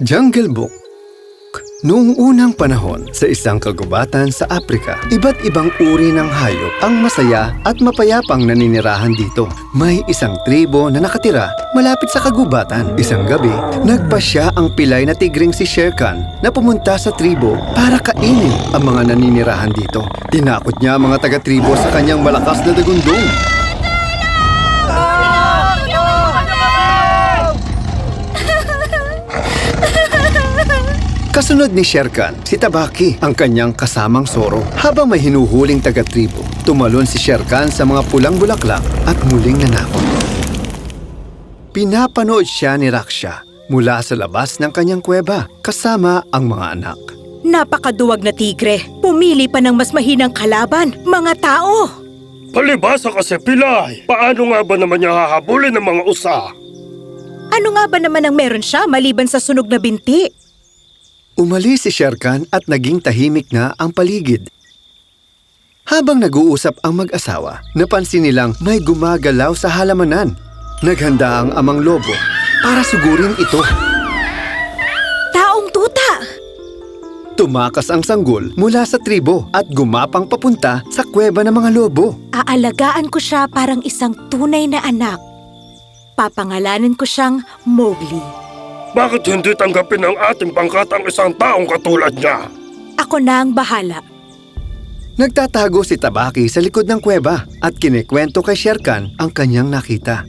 Jungle Book. Noong unang panahon, sa isang kagubatan sa Afrika, iba't ibang uri ng hayop ang masaya at mapayapang naninirahan dito. May isang tribo na nakatira malapit sa kagubatan. Isang gabi, nagpasya ang pilay na tigring si Shere Khan na pumunta sa tribo para kainin ang mga naninirahan dito. Tinakot niya ang mga taga-tribo sa kanyang malakas na dagundong. Kasunod ni Shere Khan, si Tabaki, ang kanyang kasamang Soro. Habang may hinuhuling taga-tribo, tumalon si Shere Khan sa mga pulang bulaklak at muling nanakot. Pinapanood siya ni Raksha mula sa labas ng kanyang kuweba kasama ang mga anak. Napakaduwag na tigre. Pumili pa ng mas mahinang kalaban, mga tao. Palibasa kasi pilay. Paano nga ba naman niya hahabulin ng mga usa? Ano nga ba naman ang meron siya maliban sa sunog na binti? Umalis si Shere Khan at naging tahimik na ang paligid. Habang nag-uusap ang mag-asawa, napansin nilang may gumagalaw sa halamanan. Naghanda ang amang lobo para sugurin ito. Taong tuta! Tumakas ang sanggol mula sa tribo at gumapang papunta sa kuweba ng mga lobo. Aalagaan ko siya parang isang tunay na anak. Papangalanan ko siyang Mowgli. Bakit hindi tanggapin ng ating pangkat ang isang taong katulad niya? Ako na ang bahala. Nagtatago si Tabaki sa likod ng kuweba at kinikwento kay Shere Khan ang kanyang nakita.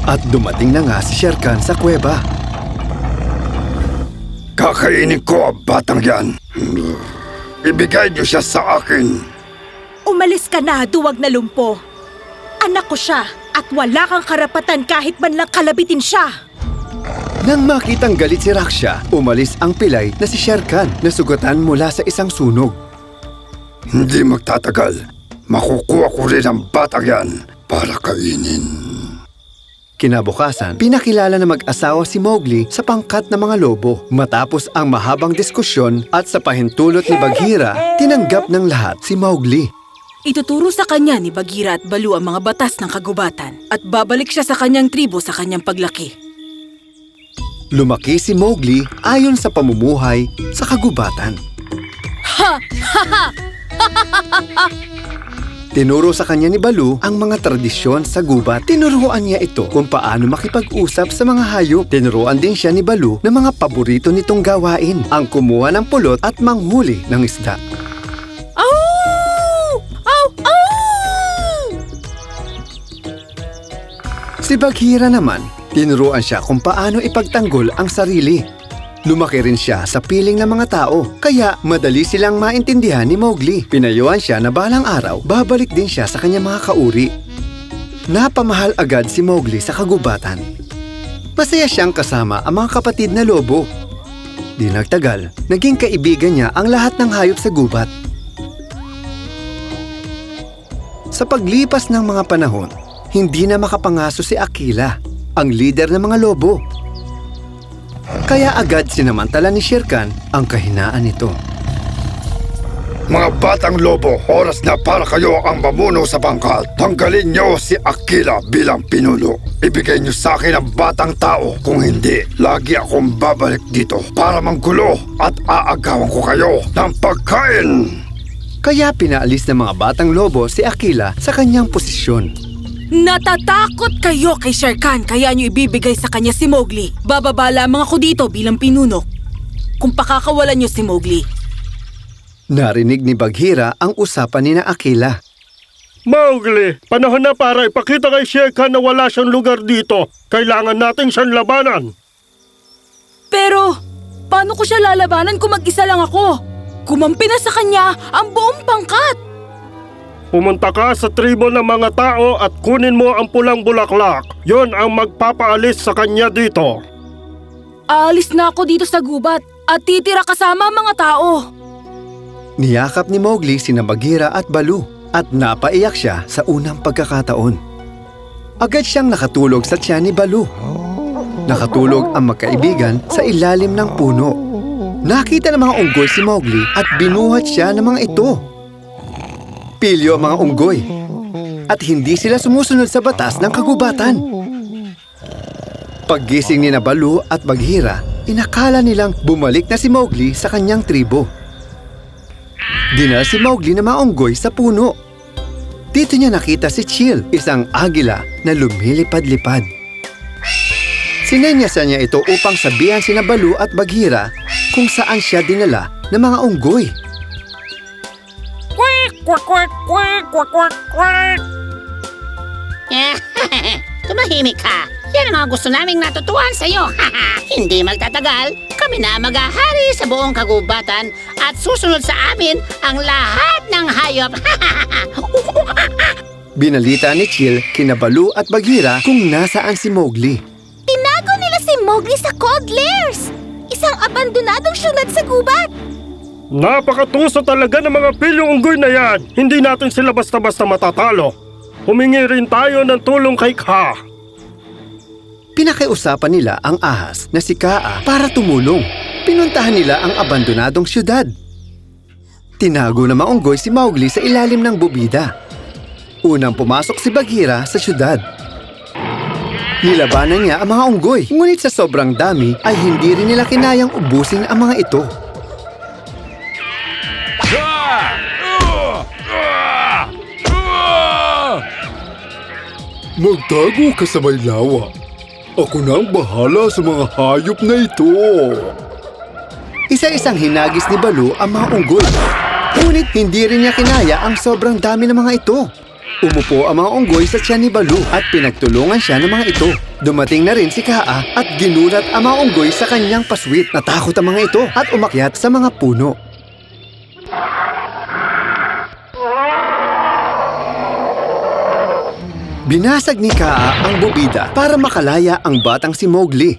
At dumating na nga si Shere Khan sa kuweba. Kakainin ko ang batang yan. Ibigay niyo siya sa akin. Umalis ka na, duwag na lumpo. Anak ko siya at wala kang karapatan kahit man lang kalabitin siya. Nang makitang galit si Raksha, umalis ang pilay na si Shere Khan na sugatan mula sa isang sunog. Hindi magtatagal. Makukuha ko rin ang batang yan para kainin. Kinabukasan, pinakilala na mag-asawa si Mowgli sa pangkat ng mga lobo. Matapos ang mahabang diskusyon at sa pahintulot ni Bagheera, tinanggap ng lahat si Mowgli. Ituturo sa kanya ni Bagheera at Baloo ang mga batas ng kagubatan at babalik siya sa kanyang tribo sa kanyang paglaki. Lumaki si Mowgli ayon sa pamumuhay sa kagubatan. Tinuro sa kanya ni Baloo ang mga tradisyon sa gubat. Tinuruan niya ito kung paano makipag-usap sa mga hayop. Tinuruan din siya ni Baloo ng mga paborito nitong gawain, ang kumuha ng pulot at manghuli ng isda. Si Bagheera naman, tinuruan siya kung paano ipagtanggol ang sarili. Lumaki rin siya sa piling ng mga tao, kaya madali silang maintindihan ni Mowgli. Pinayuhan siya na balang araw, babalik din siya sa kanyang mga kauri. Napamahal agad si Mowgli sa kagubatan. Masaya siyang kasama ang mga kapatid na lobo. Di nagtagal, naging kaibigan niya ang lahat ng hayop sa gubat. Sa paglipas ng mga panahon, hindi na makapangaso si Akela, ang leader ng mga lobo. Kaya agad sinamantala ni Shere Khan ang kahinaan nito. Mga batang lobo, oras na para kayo ang mamuno sa pangkat. Tanggalin niyo si Akela bilang pinuno. Ibigay niyo sa akin ang batang tao. Kung hindi, lagi akong babalik dito para manggulo at aagawan ko kayo ng pagkain. Kaya pinaalis ng mga batang lobo si Akela sa kanyang posisyon. Natatakot kayo kay Shere Khan kaya niyo ibibigay sa kanya si Mowgli. Bababa lamang ako dito bilang pinuno kung pakakawalan niyo si Mowgli. Narinig ni Bagheera ang usapan ni na Akela. Mowgli, panahon na para ipakita kay Shere Khan na wala siyang lugar dito. Kailangan natin siyang labanan. Pero, paano ko siya lalabanan kung mag-isa lang ako? Kumampi na sa kanya ang buong pangkat. Pumunta ka sa tribo ng mga tao at kunin mo ang pulang bulaklak. Yon ang magpapaalis sa kanya dito. Aalis na ako dito sa gubat at titira kasama ang mga tao. Niyakap ni Mowgli sina Bagheera at Baloo at napaiyak siya sa unang pagkakataon. Agad siyang nakatulog sa tiyan ni Baloo. Nakatulog ang magkaibigan sa ilalim ng puno. Nakita ng mga unggoy si Mowgli at binuhat siya ng mga ito. Pilyo ang mga unggoy at hindi sila sumusunod sa batas ng kagubatan. Paggising ni Baloo at Bagheera, inakala nilang bumalik na si Mowgli sa kanyang tribo. Dinala si Mowgli na maunggoy sa puno. Dito niya nakita si Chil, isang agila na lumilipad-lipad. Sinenyasan niya ito upang sabihan sina Baloo at Bagheera kung saan siya dinala ng mga unggoy. Tumahimik ka. Yan ang mga gusto naming natutuhan sa'yo. Hindi magtatagal, kami na maghahari sa buong kagubatan at susunod sa amin ang lahat ng hayop. Binalita ni Chil kina Baloo at Bagheera kung nasaan si Mowgli. Tinago nila si Mowgli sa Cold Lairs, isang abandonadong syudad sa gubat. Napakatuso talaga ng mga pilyong unggoy na yan. Hindi natin sila basta-basta matatalo. Humingi rin tayo ng tulong kay Kaa. Pinakiusapan nila ang ahas na si Kaa para tumulong. Pinuntahan nila ang abandonadong syudad. Tinago na maunggoy si Mowgli sa ilalim ng bubida. Unang pumasok si Bagheera sa syudad. Nilabanan niya ang mga unggoy, ngunit sa sobrang dami ay hindi rin nila kinayang ubusin ang mga ito. Magtago ka sa may lawa. Ako na ang bahala sa mga hayop na ito. Isa-isang hinagis ni Baloo ang mga unggoy. Ngunit hindi rin niya kinaya ang sobrang dami ng mga ito. Umupo ang mga unggoy sa tiyan ni Baloo at pinagtulungan siya ng mga ito. Dumating na rin si Kaa at ginulat ang mga unggoy sa kanyang paswit. Natakot ang mga ito at umakyat sa mga puno. Binasag ni Kaa ang bubida para makalaya ang batang si Mowgli.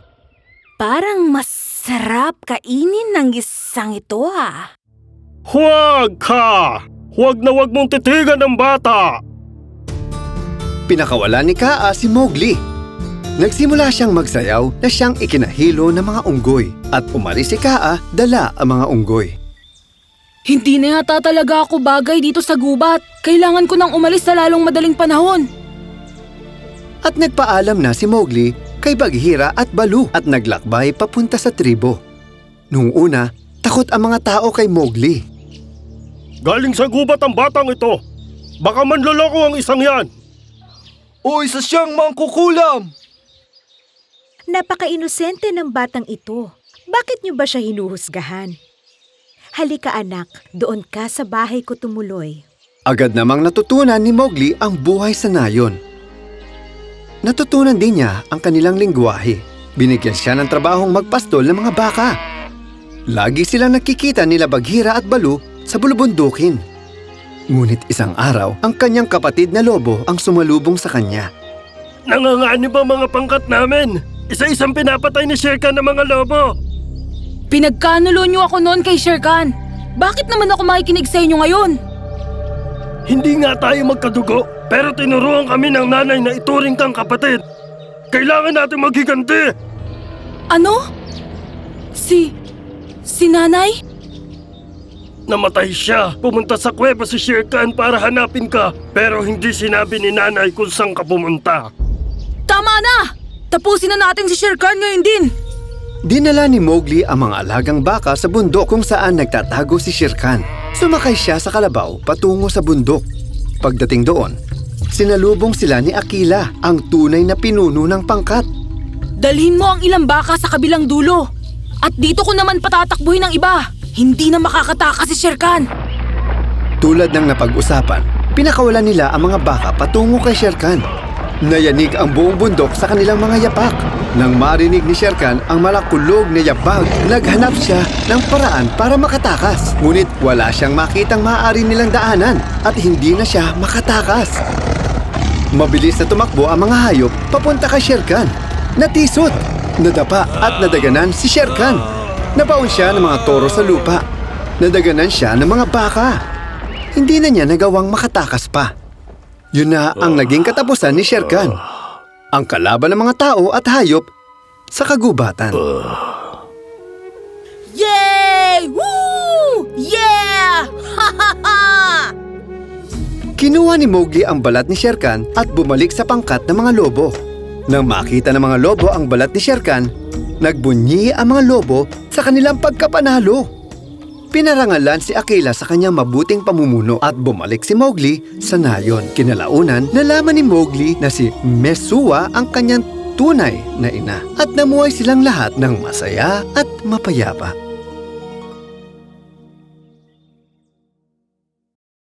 Parang masarap kainin ng isang ito Huwag ka! Huwag na huwag mong titigan ang bata! Pinakawalan ni Kaa si Mowgli. Nagsimula siyang magsayaw na siyang ikinahilo ng mga unggoy at umalis si Kaa dala ang mga unggoy. Hindi na yata talaga ako bagay dito sa gubat. Kailangan ko nang umalis sa lalong madaling panahon. At nagpaalam na si Mowgli kay Bagheera at Baloo at naglakbay papunta sa tribo. Noong una, takot ang mga tao kay Mowgli. Galing sa gubat ang batang ito. Baka manloloko ang isang yan. O isa siyang mangkukulam! Napaka-inosente ng batang ito. Bakit niyo ba siya hinuhusgahan? Halika anak, doon ka sa bahay ko tumuloy. Agad namang natutunan ni Mowgli ang buhay sa nayon. Natutunan din niya ang kanilang lingwahe. Binigyan siya ng trabahong magpastol ng mga baka. Lagi silang nakikita nila Bagheera at Baloo sa bulubundukin. Ngunit isang araw, ang kanyang kapatid na lobo ang sumalubong sa kanya. Nanganganib ang mga pangkat namin. Isa-isang pinapatay ni Shere Khan ng mga lobo. Pinagkanulo niyo ako noon kay Shere Khan. Bakit naman ako makikinig sa inyo ngayon? Hindi nga tayo magkadugo, pero tinuruan kami ng nanay na ituring kang kapatid. Kailangan natin maghiganti. Ano? Si nanay? Namatay siya. Pumunta sa kuweba si Shere Khan para hanapin ka, pero hindi sinabi ni nanay kung saan ka pumunta. Tama na! Tapusin na natin si Shere Khan ngayon din! Dinala ni Mowgli ang mga alagang baka sa bundok kung saan nagtatago si Shere Khan. Sumakay siya sa kalabaw patungo sa bundok. Pagdating doon, sinalubong sila ni Akela, ang tunay na pinuno ng pangkat. Dalhin mo ang ilang baka sa kabilang dulo. At dito ko naman patatakbuhin ng iba. Hindi na makakatakas si Shere Khan. Tulad ng napag-usapan, pinakawalan nila ang mga baka patungo kay Shere Khan. Nayanig ang buong bundok sa kanilang mga yapak. Nang marinig ni Shere Khan ang malakulog na yabag, naghanap siya ng paraan para makatakas. Ngunit wala siyang makitang maaari nilang daanan at hindi na siya makatakas. Mabilis na tumakbo ang mga hayop papunta kay Shere Khan. Natisot, nadapa at nadaganan si Shere Khan. Nabaon siya ng mga toro sa lupa. Nadaganan siya ng mga baka. Hindi na niya nagawang makatakas pa. Yun na ang naging katapusan ni Shere Khan. Ang kalaban ng mga tao at hayop sa kagubatan. Yay! Woo! Yeah! Ha ha ha! Kinuha ni Mowgli ang balat ni Shere Khan at bumalik sa pangkat ng mga lobo. Nang makita ng mga lobo ang balat ni Shere Khan, nagbunyi ang mga lobo sa kanilang pagkapanalo. Pinarangalan si Akela sa kanyang mabuting pamumuno at bumalik si Mowgli sa nayon. Kinalaunan, nalaman ni Mowgli na si Mesua ang kanyang tunay na ina at namuhay silang lahat ng masaya at mapayapa.